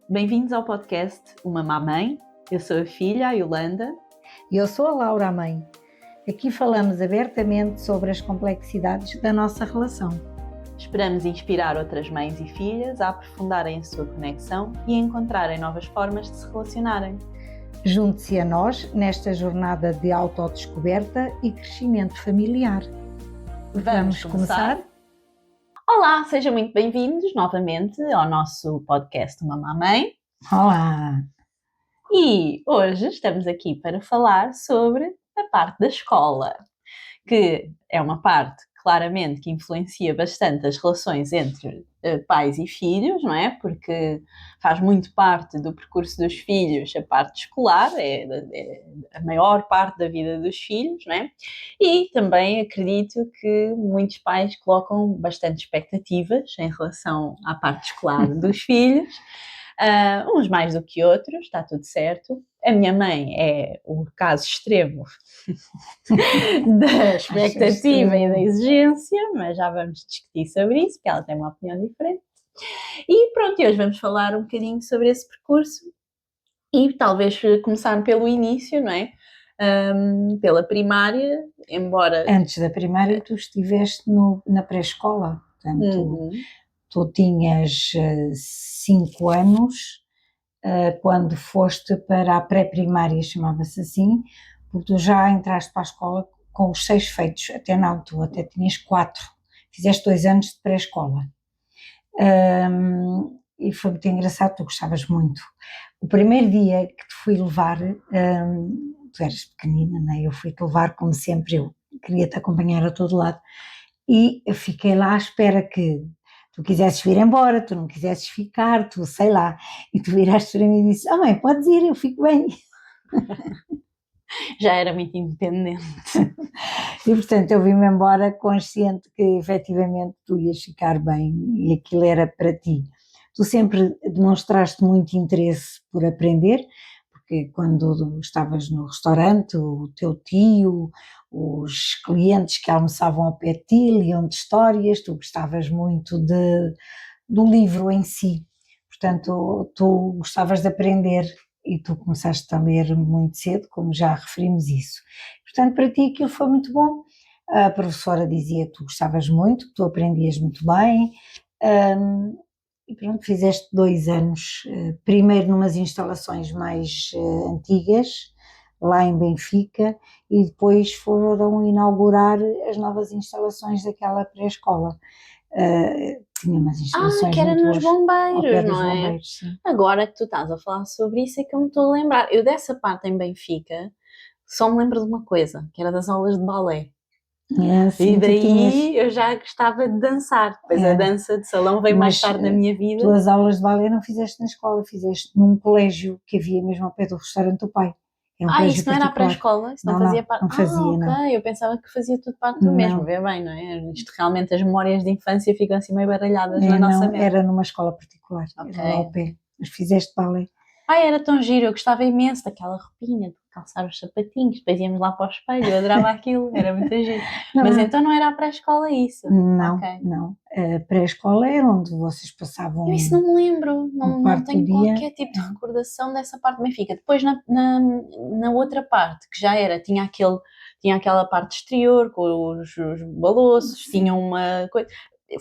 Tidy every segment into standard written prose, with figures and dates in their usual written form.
Bem-vindos ao podcast Uma Má Mãe. Eu sou a filha, a Yolanda. E eu sou a Laura, a mãe. Aqui falamos abertamente sobre as complexidades da nossa relação. Esperamos inspirar outras mães e filhas a aprofundarem a sua conexão e a encontrarem novas formas de se relacionarem. Junte-se a nós nesta jornada de autodescoberta e crescimento familiar. Vamos começar? Olá, sejam muito bem-vindos novamente ao nosso podcast Uma Má Mãe. Olá! E hoje estamos aqui para falar sobre a parte da escola, que é uma parte claramente que influencia bastante as relações entre pais e filhos, não é? Porque faz muito parte do percurso dos filhos a parte escolar, é a maior parte da vida dos filhos, não é? E também acredito que muitos pais colocam bastante expectativas em relação à parte escolar dos filhos. Uns mais do que outros, está tudo certo. A minha mãe é o caso extremo da expectativa e da exigência, mas já vamos discutir sobre isso, porque ela tem uma opinião diferente. E pronto, hoje vamos falar um bocadinho sobre esse percurso e talvez começar pelo início, não é? Pela primária, embora... Antes da primária tu estiveste na pré-escola, portanto... Tu tinhas 5 anos quando foste para a pré-primária, chamava-se assim, porque tu já entraste para a escola com os 6 feitos, até não, tu até tinhas 4, fizeste 2 anos de pré-escola. E foi muito engraçado, tu gostavas muito. O primeiro dia que te fui levar, tu eras pequenina, não é? Eu fui-te levar como sempre, eu queria-te acompanhar a todo lado, e eu fiquei lá à espera que tu quisesses vir embora, tu não quisesses ficar, tu sei lá, e tu viraste para mim e disse, mãe, podes ir, eu fico bem. Já era muito independente. E portanto eu vim-me embora consciente que efetivamente tu ias ficar bem e aquilo era para ti. Tu sempre demonstraste muito interesse por aprender, porque quando estavas no restaurante, o teu tio, os clientes que almoçavam ao pé de ti, liam-te histórias, tu gostavas muito do livro em si, portanto tu gostavas de aprender e tu começaste a ler muito cedo, como já referimos isso. Portanto, para ti aquilo foi muito bom. A professora dizia que tu gostavas muito, que tu aprendias muito bem, e pronto, fizeste 2 anos, primeiro numas instalações mais antigas, lá em Benfica, e depois foram inaugurar as novas instalações daquela pré-escola. Tinha umas instalações que era muito nos boas, bombeiros, ao pé dos não é? bombeiros, sim. Agora que tu estás a falar sobre isso é que eu me estou a lembrar. Eu dessa parte em Benfica só me lembro de uma coisa, que era das aulas de balé. Sim, E daí eu já gostava de dançar. Depois a dança de salão veio mais tarde na minha vida. Tu as aulas de balé não fizeste na escola, fizeste num colégio que havia mesmo ao pé do restaurante do pai. Era um colégio Isso não era a particular. pré-escola? Isso não Não, fazia parte? não fazia, ok. não. Eu pensava que fazia tudo parte do mesmo. Não. Vê bem, não é? Isto realmente, as memórias de infância ficam assim meio baralhadas na nossa Não, mente. era numa escola particular, Ok. era lá ao pé. Mas fizeste balé. Era tão giro, eu gostava imenso daquela roupinha, de calçar os sapatinhos, depois íamos lá para o espelho, eu adorava aquilo, era muito giro. Mas então não era a pré-escola isso? Não, Ok. não. A pré-escola era onde vocês passavam. Eu isso não me lembro, não tenho qualquer tipo de recordação dessa parte de Benfica. Depois na outra parte, que já era, tinha aquela parte exterior com os balouços, tinha uma coisa.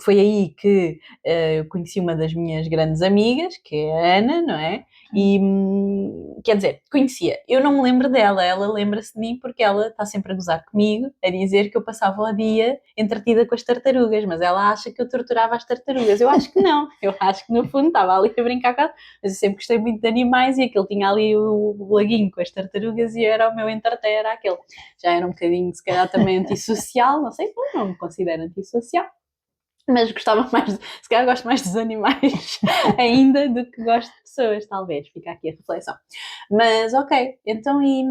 Foi aí que eu conheci uma das minhas grandes amigas, que é a Ana, não é? E, quer dizer, conhecia. Eu não me lembro dela, ela lembra-se de mim porque ela está sempre a gozar comigo, a dizer que eu passava o dia entretida com as tartarugas, mas ela acha que eu torturava as tartarugas. Eu acho que não, eu acho que no fundo estava ali a brincar com ela, mas eu sempre gostei muito de animais e aquele tinha ali o laguinho com as tartarugas e era o meu entreter, era aquele. Já era um bocadinho, se calhar, também antissocial, não sei, não me considero antissocial. Mas gostava mais, se calhar gosto mais dos animais ainda do que gosto de pessoas, talvez, fica aqui a reflexão. Mas ok, então e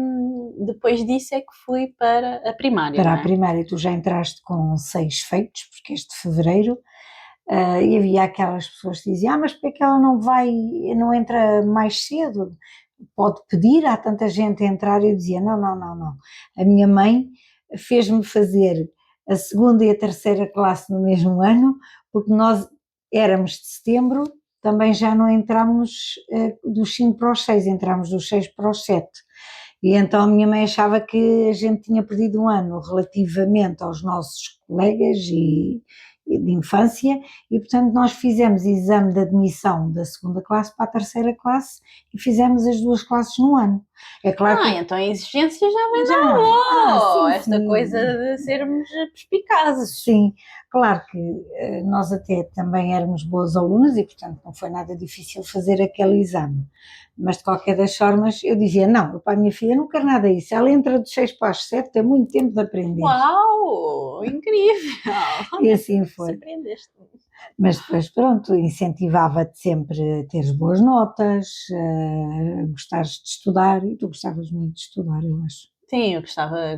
depois disso é que fui para a primária, Para não é? a primária tu já entraste com 6 feitos, porque este fevereiro, e havia aquelas pessoas que diziam, mas porque é que ela não entra mais cedo? Pode pedir, há tanta gente a entrar, e eu dizia, não, a minha mãe fez-me fazer a segunda e a terceira classe no mesmo ano, porque nós éramos de setembro, também já não entramos dos 5 para os 6, entramos dos 6 para os 7. E então a minha mãe achava que a gente tinha perdido um ano relativamente aos nossos colegas de infância, e portanto nós fizemos exame de admissão da segunda classe para a terceira classe e fizemos as 2 classes no ano. É claro que... então a exigência já vem da avó, esta coisa de sermos perspicazes. Sim, claro que nós até também éramos boas alunas e portanto não foi nada difícil fazer aquele exame. Mas de qualquer das formas eu dizia, não, para a minha filha não quero nada disso, ela entra dos 6 para as 7, tem muito tempo de aprender. Uau, incrível! E assim foi. Aprendeste. Mas depois pronto, incentivava-te sempre a teres boas notas, a gostares de estudar, e tu gostavas muito de estudar, eu acho. Sim, eu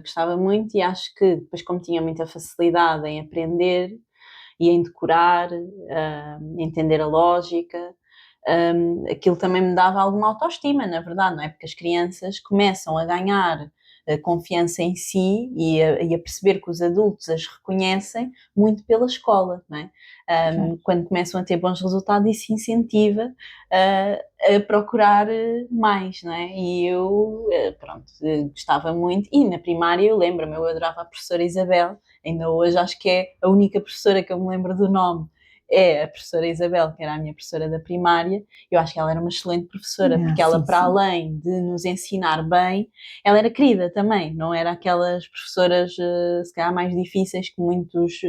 gostava muito, e acho que depois, como tinha muita facilidade em aprender e em decorar, entender a lógica, aquilo também me dava alguma autoestima, na verdade, não é? Porque as crianças começam a ganhar confiança em si e a perceber que os adultos as reconhecem muito pela escola, não é? Quando começam a ter bons resultados, isso incentiva a procurar mais, não é? E eu, pronto, gostava muito, e na primária eu lembro-me, eu adorava a professora Isabel, ainda hoje acho que é a única professora que eu me lembro do nome, é a professora Isabel, que era a minha professora da primária. Eu acho que ela era uma excelente professora, porque ela, para além de nos ensinar bem, ela era querida também, não era aquelas professoras, se calhar, mais difíceis que muitos...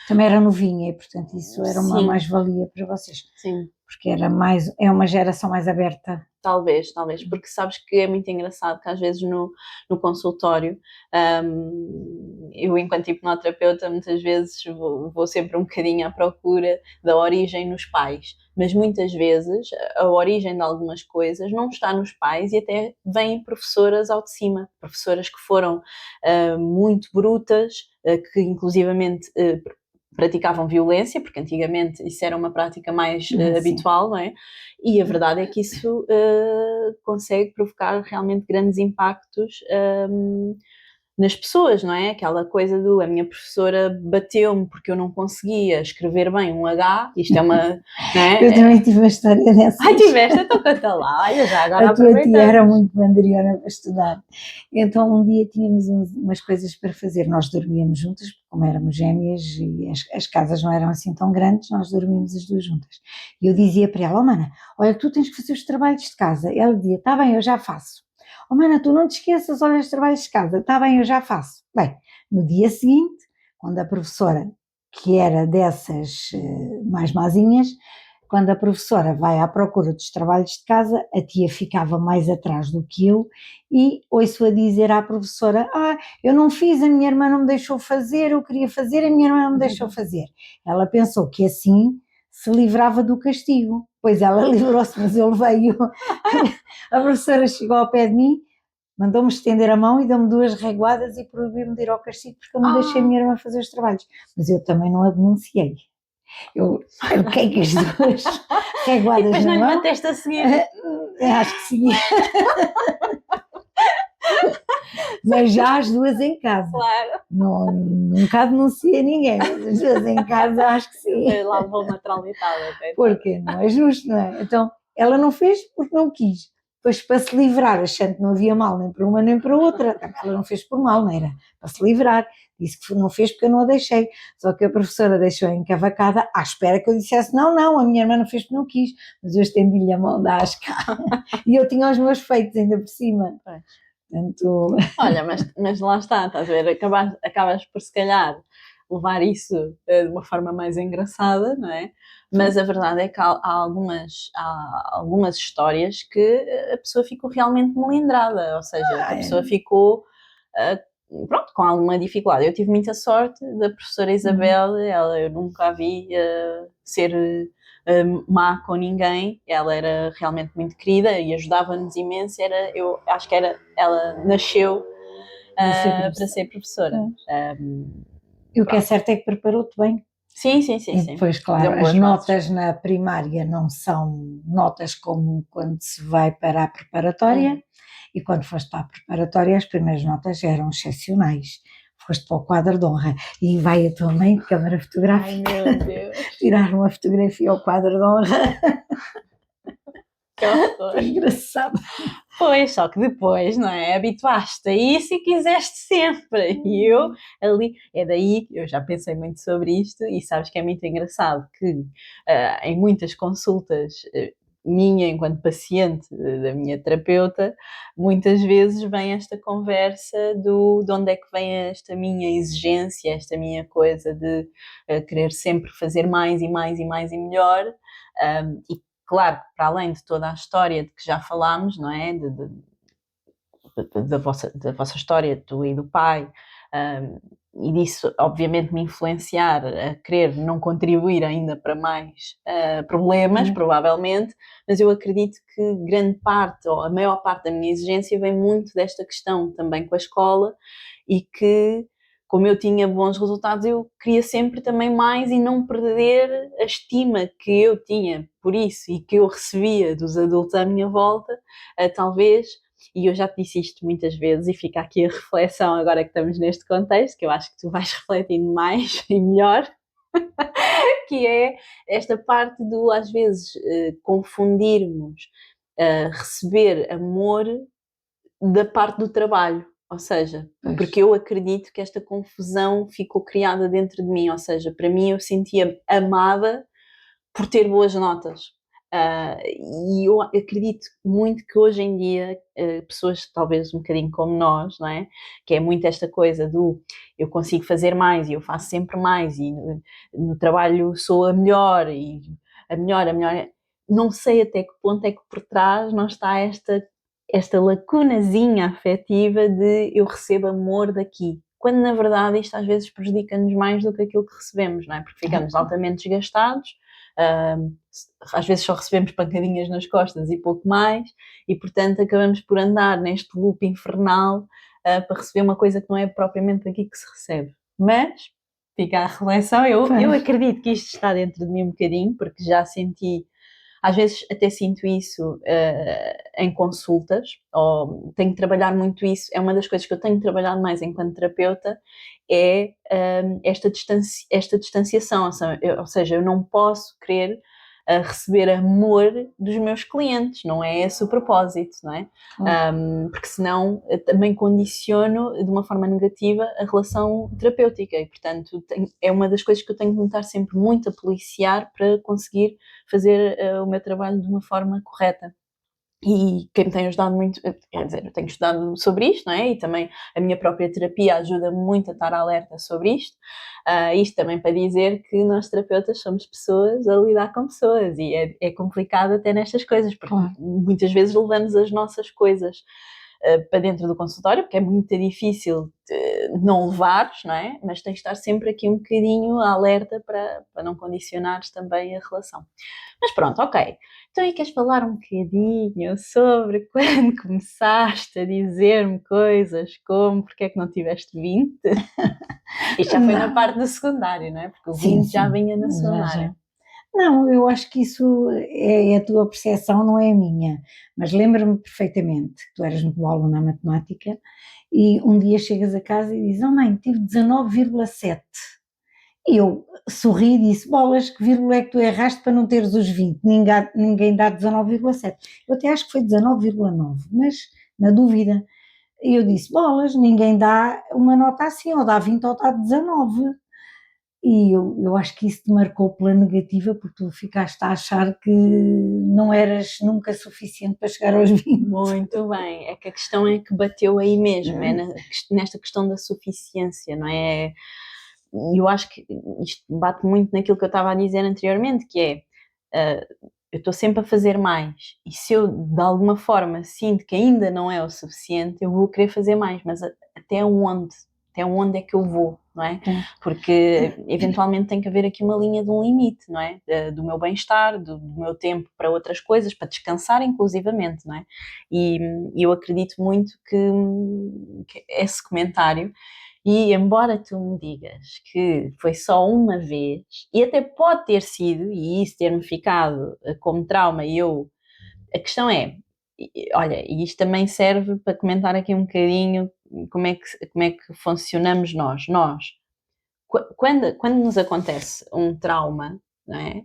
Também era novinha e, portanto, isso era uma mais-valia para vocês. Sim. Porque é uma geração mais aberta. Talvez, porque sabes que é muito engraçado que às vezes no consultório, eu enquanto hipnoterapeuta muitas vezes vou sempre um bocadinho à procura da origem nos pais, mas muitas vezes a origem de algumas coisas não está nos pais e até vêm professoras ao de cima, professoras que foram muito brutas, que inclusivamente... praticavam violência, porque antigamente isso era uma prática mais habitual, não é? E a verdade é que isso consegue provocar realmente grandes impactos nas pessoas, não é? Aquela coisa a minha professora bateu-me porque eu não conseguia escrever bem um H, isto é uma... Não é? Eu também tive uma história dessa. Ai, tiveste? Então conta lá, olha já, agora a tua tia era muito mandriona para estudar, então um dia tínhamos umas coisas para fazer, nós dormíamos juntas, como éramos gêmeas e as casas não eram assim tão grandes, nós dormíamos as 2 juntas, e eu dizia para ela, mana, olha, tu tens que fazer os trabalhos de casa, ela dizia, está bem, eu já faço. Oh, mana, tu não te esqueças, olha os trabalhos de casa, está bem, eu já faço. Bem, no dia seguinte, quando a professora, que era dessas mais mazinhas, quando a professora vai à procura dos trabalhos de casa, a tia ficava mais atrás do que eu e ouço-a dizer à professora, eu não fiz, a minha irmã não me deixou fazer, eu queria fazer, a minha irmã não me deixou fazer. Ela pensou que assim se livrava do castigo, pois ela livrou-se, mas eu levei-o. A professora chegou ao pé de mim, mandou-me estender a mão e deu-me 2 reguadas e proibiu-me de ir ao castigo porque eu não deixei a minha irmã fazer os trabalhos, mas eu também não a denunciei. Eu fiquei com as 2 reguadas. E depois não lhe bateste a seguir? Acho que sim. Mas já as 2 em casa. Claro. Nunca denunciei ninguém, mas as 2 em casa acho que sim. Lá vou uma traulitada. Porque não é justo, não é? Então, ela não fez porque não quis. Depois, para se livrar, achando que não havia mal nem para uma nem para outra, ela não fez por mal, não era? Para se livrar. Disse que não fez porque eu não a deixei. Só que a professora deixou encavacada à espera que eu dissesse, não, a minha irmã não fez porque não quis. Mas eu estendi-lhe a mão da asca. E eu tinha os meus feitos ainda por cima. Portanto... Olha, mas lá está, estás a ver? Acabas por, se calhar, levar isso de uma forma mais engraçada, não é? Mas a verdade é que há algumas histórias que a pessoa ficou realmente melindrada, ou seja, a pessoa ficou, pronto, com alguma dificuldade. Eu tive muita sorte da professora Isabel, eu nunca a vi ser má com ninguém, ela era realmente muito querida e ajudava-nos imenso, eu acho que ela nasceu para ser professora. E o que é certo é que preparou-te bem. Sim. E depois, claro, as notas na primária não são notas como quando se vai para a preparatória, e quando foste para a preparatória as primeiras notas eram excepcionais. foste para o quadro de honra e vai a tua mãe de câmara fotográfica tirar uma fotografia ao quadro de honra. Que horror. Foi engraçado. Pois, só que depois, não é? Habituaste a isso e quiseste sempre. E eu ali, é daí que eu já pensei muito sobre isto e sabes que é muito engraçado que em muitas consultas minha enquanto paciente da minha terapeuta, muitas vezes vem esta conversa de onde é que vem esta minha exigência, esta minha coisa de querer sempre fazer mais e mais e mais e melhor. E claro, para além de toda a história de que já falámos, não é? Da vossa história, tu e do pai, e disso obviamente me influenciar a querer não contribuir ainda para mais problemas, provavelmente, mas eu acredito que grande parte, ou a maior parte da minha exigência vem muito desta questão também com a escola e que, como eu tinha bons resultados, eu queria sempre também mais e não perder a estima que eu tinha por isso e que eu recebia dos adultos à minha volta, talvez. E eu já te disse isto muitas vezes e fica aqui a reflexão agora que estamos neste contexto, que eu acho que tu vais refletindo mais e melhor, que é esta parte do, às vezes, confundirmos receber amor da parte do trabalho. Ou seja, porque eu acredito que esta confusão ficou criada dentro de mim. Ou seja, para mim eu sentia amada por ter boas notas. E eu acredito muito que hoje em dia pessoas talvez um bocadinho como nós, não é? Que é muito esta coisa do eu consigo fazer mais e eu faço sempre mais e no trabalho sou a melhor e a melhor. Não sei até que ponto é que por trás não está esta lacunazinha afetiva de eu recebo amor daqui. Quando na verdade isto às vezes prejudica-nos mais do que aquilo que recebemos, não é? Porque ficamos altamente desgastados, às vezes só recebemos pancadinhas nas costas e pouco mais, e portanto acabamos por andar neste loop infernal para receber uma coisa que não é propriamente aqui que se recebe. Mas fica a reflexão, eu acredito que isto está dentro de mim um bocadinho, porque já senti, às vezes até sinto isso em consultas, ou tenho que trabalhar muito isso, é uma das coisas que eu tenho trabalhado mais enquanto terapeuta, é esta distanciação, ou seja, eu não posso querer receber amor dos meus clientes, não é esse o propósito, não é? Porque senão também condiciono de uma forma negativa a relação terapêutica e, portanto, é uma das coisas que eu tenho de me estar sempre muito a policiar para conseguir fazer o meu trabalho de uma forma correta. E quem me tem ajudado muito, quer dizer, eu tenho estudado sobre isto, não é? E também a minha própria terapia ajuda muito a estar alerta sobre isto. Isto também para dizer que nós terapeutas somos pessoas a lidar com pessoas e é complicado até nestas coisas, porque muitas vezes levamos as nossas coisas para dentro do consultório, porque é muito difícil não levares, não é? Mas tens de estar sempre aqui um bocadinho alerta para não condicionares também a relação. Mas pronto, ok. Então aí queres falar um bocadinho sobre quando começaste a dizer-me coisas como porque é que não tiveste 20? Isto já foi na parte do secundário, não é? Porque o 20 já vinha na secundária. Não, eu acho que isso é a tua percepção, não é a minha, mas lembro-me perfeitamente que tu eras muito boa aluna na matemática e um dia chegas a casa e dizes, oh mãe, tive 19,7. E eu sorri e disse, bolas, que vírgula é que tu erraste para não teres os 20? Ninguém dá 19,7. Eu até acho que foi 19,9, mas na dúvida. E eu disse, bolas, ninguém dá uma nota assim, ou dá 20 ou dá 19. E eu acho que isso te marcou pela negativa, porque tu ficaste a achar que não eras nunca suficiente para chegar aos 20. Muito bem, é que a questão é que bateu aí mesmo, é nesta questão da suficiência, não é? E eu acho que isto bate muito naquilo que eu estava a dizer anteriormente, que é, eu estou sempre a fazer mais, e se eu de alguma forma sinto que ainda não é o suficiente, eu vou querer fazer mais, mas até onde é que eu vou, não é? Porque eventualmente tem que haver aqui uma linha de um limite, não é? Do meu bem-estar, do meu tempo para outras coisas, para descansar inclusivamente, não é? E eu acredito muito que esse comentário, e embora tu me digas que foi só uma vez, e até pode ter sido, e isso ter-me ficado como trauma, a questão é, olha, e isto também serve para comentar aqui um bocadinho como é que funcionamos nós? Quando nos acontece um trauma, não é?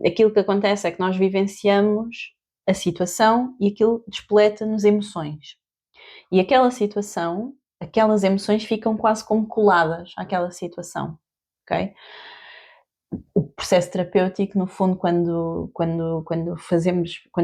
Aquilo que acontece é que nós vivenciamos a situação e aquilo despoleta-nos emoções. E aquela situação, aquelas emoções ficam quase como coladas àquela situação, ok? O processo terapêutico, no fundo, quando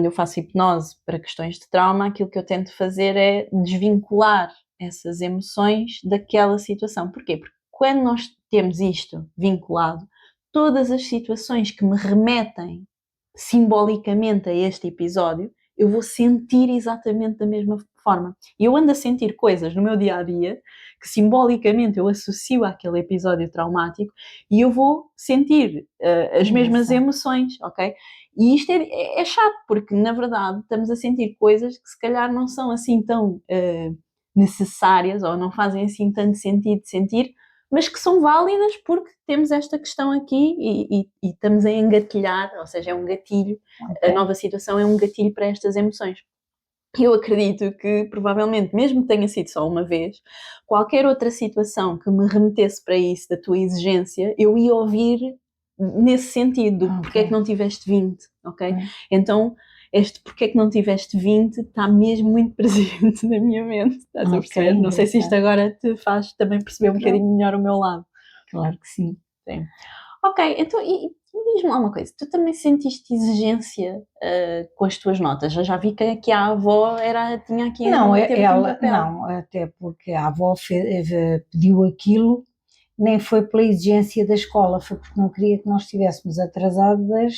eu faço hipnose para questões de trauma, aquilo que eu tento fazer é desvincular essas emoções daquela situação. Porquê? Porque quando nós temos isto vinculado, todas as situações que me remetem simbolicamente a este episódio, eu vou sentir exatamente da mesma forma. E eu ando a sentir coisas no meu dia-a-dia que simbolicamente eu associo àquele episódio traumático e eu vou sentir as mesmas emoções, ok? E isto é chato, porque na verdade estamos a sentir coisas que se calhar não são assim tão necessárias ou não fazem assim tanto sentido de sentir, mas que são válidas porque temos esta questão aqui e estamos a engatilhar, ou seja, é um gatilho, a nova situação é um gatilho para estas emoções. Eu acredito que, provavelmente, mesmo que tenha sido só uma vez, qualquer outra situação que me remetesse para isso, da tua exigência, eu ia ouvir nesse sentido, porque é que não tiveste 20, ok? Então, este porque é que não tiveste 20 está mesmo muito presente na minha mente, estás a perceber? Não sei se isto agora te faz também perceber um bocadinho melhor o meu lado. Claro que sim. Sim. Ok, então diz-me lá uma coisa, tu também sentiste exigência com as tuas notas? Eu já vi que a avó tinha aqui teve um papel. Não, até porque a avó pediu aquilo, nem foi pela exigência da escola, foi porque não queria que nós estivéssemos atrasadas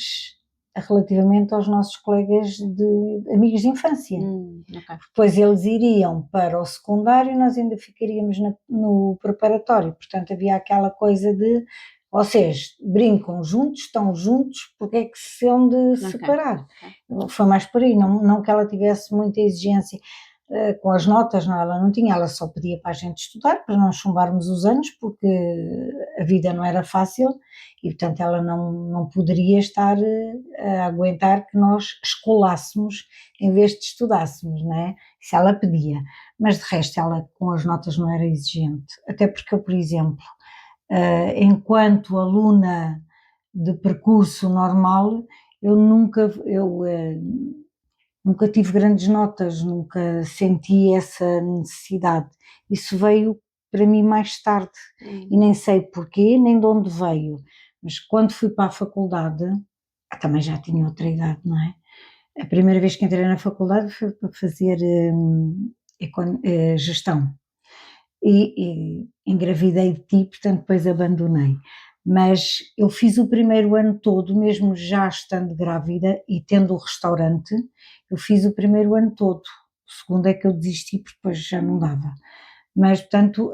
relativamente aos nossos colegas de amigos de infância. Okay. Depois eles iriam para o secundário e nós ainda ficaríamos no preparatório, portanto havia aquela coisa de vocês brincam juntos, estão juntos, porque é que se hão de separar? Foi mais por aí, não que ela tivesse muita exigência com as notas, não, ela não tinha, ela só pedia para a gente estudar, para não chumbarmos os anos, porque a vida não era fácil e portanto ela não poderia estar a aguentar que nós escolássemos em vez de estudássemos, não é? Isso ela pedia, mas de resto ela com as notas não era exigente, até porque eu, por exemplo, enquanto aluna de percurso normal, eu nunca tive grandes notas, nunca senti essa necessidade. Isso veio para mim mais tarde e nem sei porquê, nem de onde veio, mas quando fui para a faculdade, também já tinha outra idade, não é? A primeira vez que entrei na faculdade foi para fazer gestão e engravidei de ti, portanto depois abandonei. Mas eu fiz o primeiro ano todo, mesmo já estando grávida e tendo o restaurante, eu fiz o primeiro ano todo. O segundo é que eu desisti porque depois já não dava. Mas, portanto,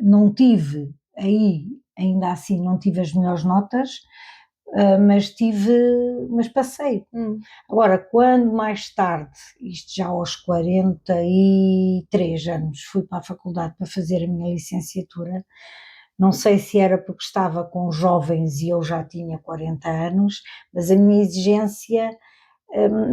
não tive aí, ainda assim, não tive as melhores notas, mas passei. Agora, quando mais tarde, isto já aos 43 anos, fui para a faculdade para fazer a minha licenciatura, não sei se era porque estava com jovens e eu já tinha 40 anos, mas a minha exigência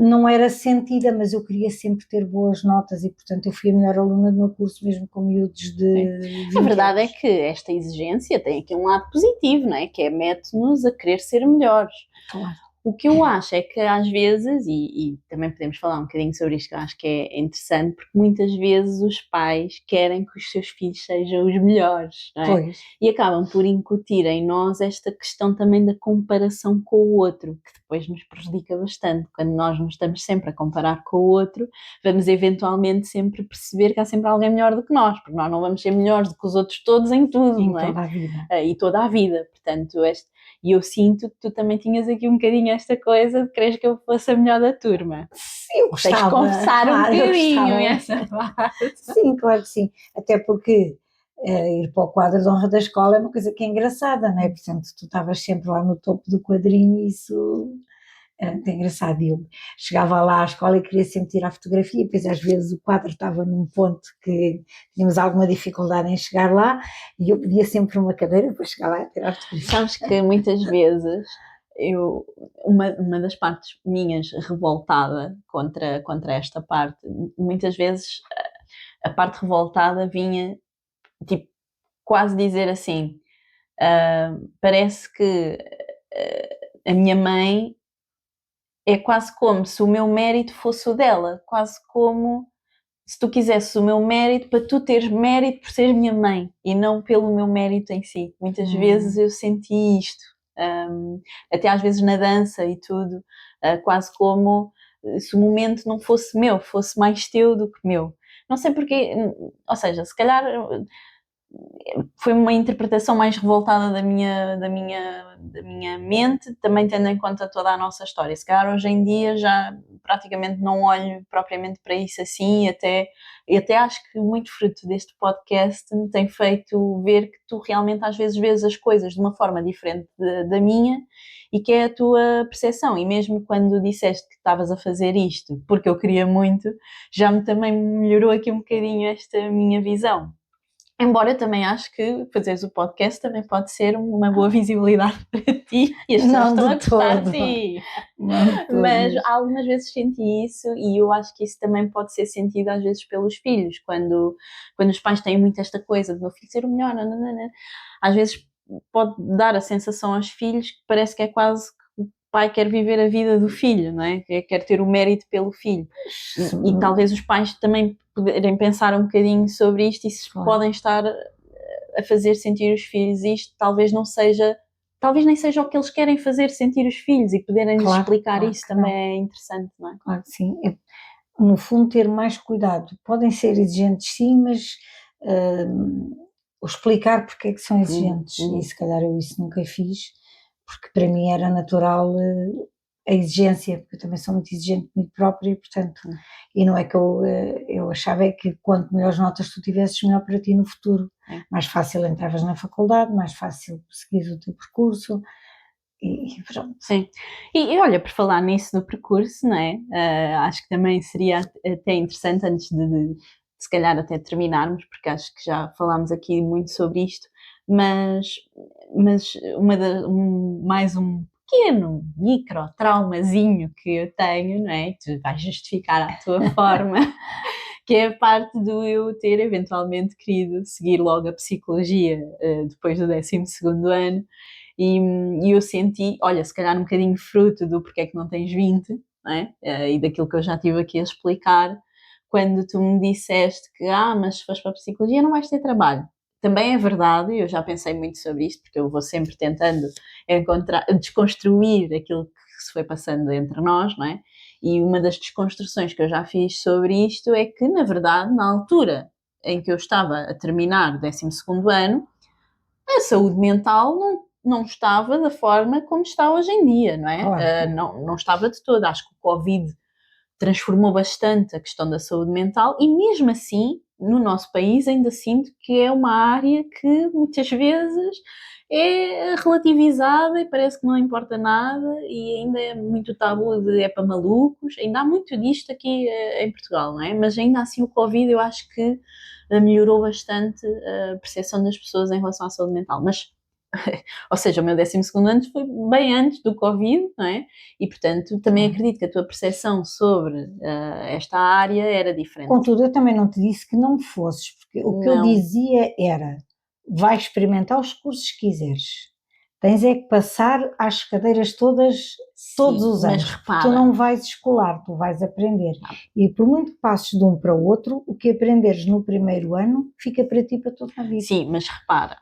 não era sentida, mas eu queria sempre ter boas notas e portanto eu fui a melhor aluna do meu curso mesmo com miúdos de 20 A verdade anos. É que esta exigência tem aqui um lado positivo, não é? Que é mete-nos a querer ser melhores. Claro. O que eu acho é que às vezes, e também podemos falar um bocadinho sobre isto, que eu acho que é interessante, porque muitas vezes os pais querem que os seus filhos sejam os melhores, não é? Pois. E acabam por incutir em nós esta questão também da comparação com o outro, que depois nos prejudica bastante. Quando nós nos estamos sempre a comparar com o outro, vamos eventualmente sempre perceber que há sempre alguém melhor do que nós, porque nós não vamos ser melhores do que os outros todos em tudo, Em não é? toda a vida. E toda a vida, portanto, e eu sinto que tu também tinhas aqui um bocadinho esta coisa de queres que eu fosse a melhor da turma. Sim, eu gostava. Tens de confessar um bocadinho essa parte. Sim, claro que sim. Até porque ir para o quadro de honra da escola é uma coisa que é engraçada, não é? Portanto, tu estavas sempre lá no topo do quadrinho e isso era muito engraçado. Eu chegava lá à escola e queria sempre tirar fotografia, depois às vezes o quadro estava num ponto que tínhamos alguma dificuldade em chegar lá e eu pedia sempre uma cadeira para chegar lá e tirar fotografia. Sabes que muitas vezes uma das partes minhas revoltada contra esta parte, muitas vezes a parte revoltada vinha, tipo, quase dizer assim, parece que a minha mãe é quase como se o meu mérito fosse o dela, quase como se tu quisesses o meu mérito para tu teres mérito por seres minha mãe e não pelo meu mérito em si. Muitas vezes eu senti isto, até às vezes na dança e tudo, quase como se o momento não fosse meu, fosse mais teu do que meu. Não sei porquê, ou seja, se calhar foi uma interpretação mais revoltada da minha mente, também tendo em conta toda a nossa história. Se calhar hoje em dia já praticamente não olho propriamente para isso assim, e até acho que muito fruto deste podcast me tem feito ver que tu realmente às vezes vês as coisas de uma forma diferente da minha e que é a tua percepção. E mesmo quando disseste que estavas a fazer isto porque eu queria muito, já me também melhorou aqui um bocadinho esta minha visão. Embora eu também acho que fazeres o podcast também pode ser uma boa visibilidade para ti e as pessoas estão a gostar de ti. Mas algumas vezes senti isso e eu acho que isso também pode ser sentido às vezes pelos filhos, quando os pais têm muito esta coisa de meu filho ser o melhor, nananana. Às vezes pode dar a sensação aos filhos que parece que é quase que o pai quer viver a vida do filho, não é? Quer ter o mérito pelo filho. E talvez os pais também poderem pensar um bocadinho sobre isto e se podem estar a fazer sentir os filhos isto, talvez nem seja o que eles querem fazer sentir os filhos e poderem-lhes explicar isso também é interessante, não é? Claro que sim. No fundo, ter mais cuidado. Podem ser exigentes sim, mas explicar porque é que são exigentes. E se calhar eu isso nunca fiz, porque para mim era natural a exigência, porque eu também sou muito exigente comigo própria, portanto, e não é que eu achava é que quanto melhores notas tu tivesses, melhor para ti no futuro. Mais fácil entravas na faculdade, mais fácil seguir o teu percurso. E pronto. Sim, e olha, por falar nisso do percurso, não é? Acho que também seria até interessante antes de se calhar até terminarmos, porque acho que já falámos aqui muito sobre isto, mas mais um pequeno micro traumazinho que eu tenho, não é? Tu vais justificar à tua forma, que é a parte do eu ter eventualmente querido seguir logo a psicologia depois do 12º ano. E eu senti, olha, se calhar um bocadinho fruto do porque é que não tens 20, não é? E daquilo que eu já estive aqui a explicar, quando tu me disseste que, mas se fores para a psicologia não vais ter trabalho. Também é verdade, eu já pensei muito sobre isto, porque eu vou sempre tentando desconstruir aquilo que se foi passando entre nós, não é? E uma das desconstruções que eu já fiz sobre isto é que, na verdade, na altura em que eu estava a terminar o 12º ano, a saúde mental não estava da forma como está hoje em dia, não é? Claro. Não estava de todo. Acho que o Covid transformou bastante a questão da saúde mental e mesmo assim, no nosso país, ainda sinto que é uma área que muitas vezes é relativizada e parece que não importa nada e ainda é muito tabu de é para malucos. Ainda há muito disto aqui em Portugal, não é? Mas ainda assim o Covid eu acho que melhorou bastante a percepção das pessoas em relação à saúde mental. Mas ou seja, o meu 12º ano foi bem antes do Covid, não é? E, portanto, também acredito que a tua percepção sobre esta área era diferente. Contudo, eu também não te disse que não fosses, porque o que eu dizia era, vai experimentar os cursos que quiseres, tens é que passar às cadeiras todos os anos, mas repara, tu não vais escolar, tu vais aprender, e por muito que passes de um para o outro, o que aprenderes no primeiro ano, fica para ti para toda a vida. Sim, mas repara,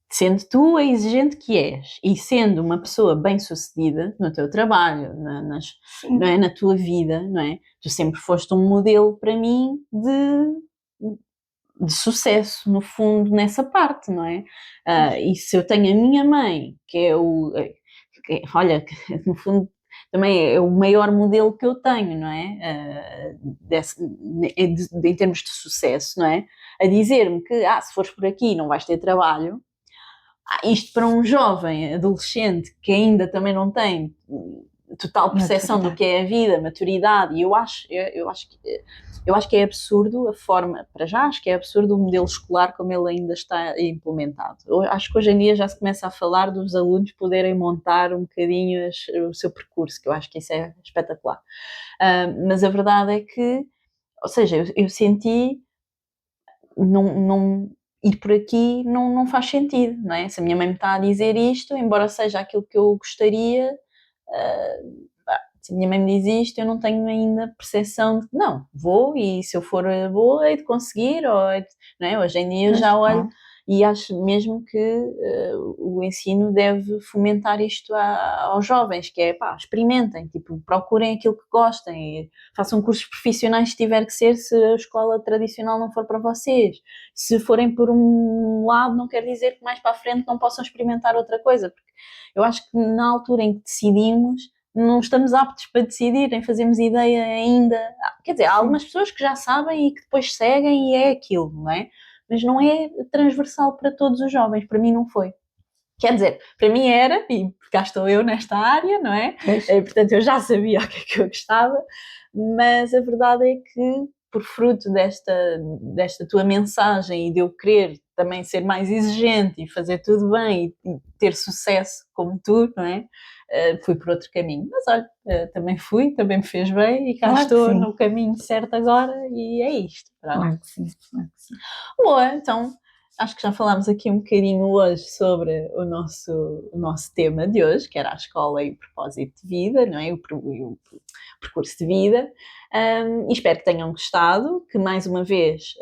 sendo tu a exigente que és e sendo uma pessoa bem-sucedida no teu trabalho, não é, na tua vida, não é? Tu sempre foste um modelo para mim de sucesso, no fundo, nessa parte, não é? E se eu tenho a minha mãe, que é olha, que, no fundo também é o maior modelo que eu tenho, não é? Em termos de sucesso, não é? A dizer-me que, se fores por aqui não vais ter trabalho, isto para um jovem adolescente que ainda também não tem total percepção do que é a vida, maturidade, e eu acho que é absurdo a forma, para já acho que é absurdo o modelo escolar como ele ainda está implementado. Eu acho que hoje em dia já se começa a falar dos alunos poderem montar um bocadinho o seu percurso, que eu acho que isso é espetacular. Mas a verdade é que ou seja, eu senti não ir por aqui não faz sentido, não é? Se a minha mãe me está a dizer isto, embora seja aquilo que eu gostaria, se a minha mãe me diz isto, eu não tenho ainda percepção de que não, vou e se eu for boa hei de conseguir, não é? Hoje em dia eu já olho e acho mesmo que o ensino deve fomentar isto aos jovens, que é experimentem, tipo, procurem aquilo que gostem, façam cursos profissionais se tiver que ser, se a escola tradicional não for para vocês. Se forem por um lado, não quer dizer que mais para a frente não possam experimentar outra coisa, porque eu acho que na altura em que decidimos, não estamos aptos para decidir, nem fazemos ideia ainda. Quer dizer, há algumas pessoas que já sabem e que depois seguem e é aquilo, não é? Mas não é transversal para todos os jovens, para mim não foi. Quer dizer, para mim era, e cá estou eu nesta área, não é? Portanto, eu já sabia o que é que eu gostava, mas a verdade é que, por fruto desta tua mensagem e de eu querer também ser mais exigente e fazer tudo bem e ter sucesso como tu, não é? Fui por outro caminho. Mas olha, também também me fez bem e cá estou no caminho certo agora e é isto. Pronto. Claro que sim, claro que sim. Boa, então acho que já falámos aqui um bocadinho hoje sobre o nosso tema de hoje, que era a escola e o propósito de vida, não é? O percurso de vida. E espero que tenham gostado, que mais uma vez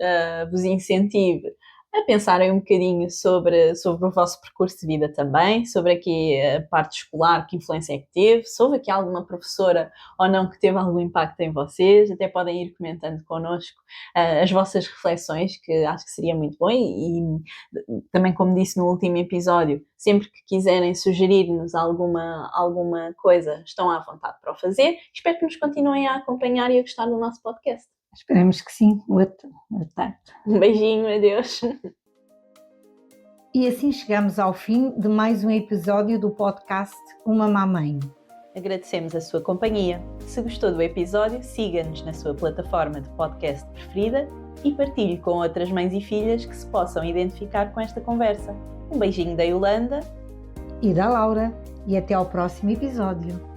vos incentive a pensarem um bocadinho sobre o vosso percurso de vida também, sobre aqui a parte escolar, que influência é que teve, se houve aqui alguma professora ou não que teve algum impacto em vocês, até podem ir comentando connosco as vossas reflexões, que acho que seria muito bom e também, como disse no último episódio, sempre que quiserem sugerir-nos alguma coisa, estão à vontade para o fazer. Espero que nos continuem a acompanhar e a gostar do nosso podcast. Esperamos que sim. Boa tarde. Um beijinho, adeus. E assim chegamos ao fim de mais um episódio do podcast Uma Mamãe. Agradecemos a sua companhia. Se gostou do episódio, siga-nos na sua plataforma de podcast preferida e partilhe com outras mães e filhas que se possam identificar com esta conversa. Um beijinho da Yolanda e da Laura e até ao próximo episódio.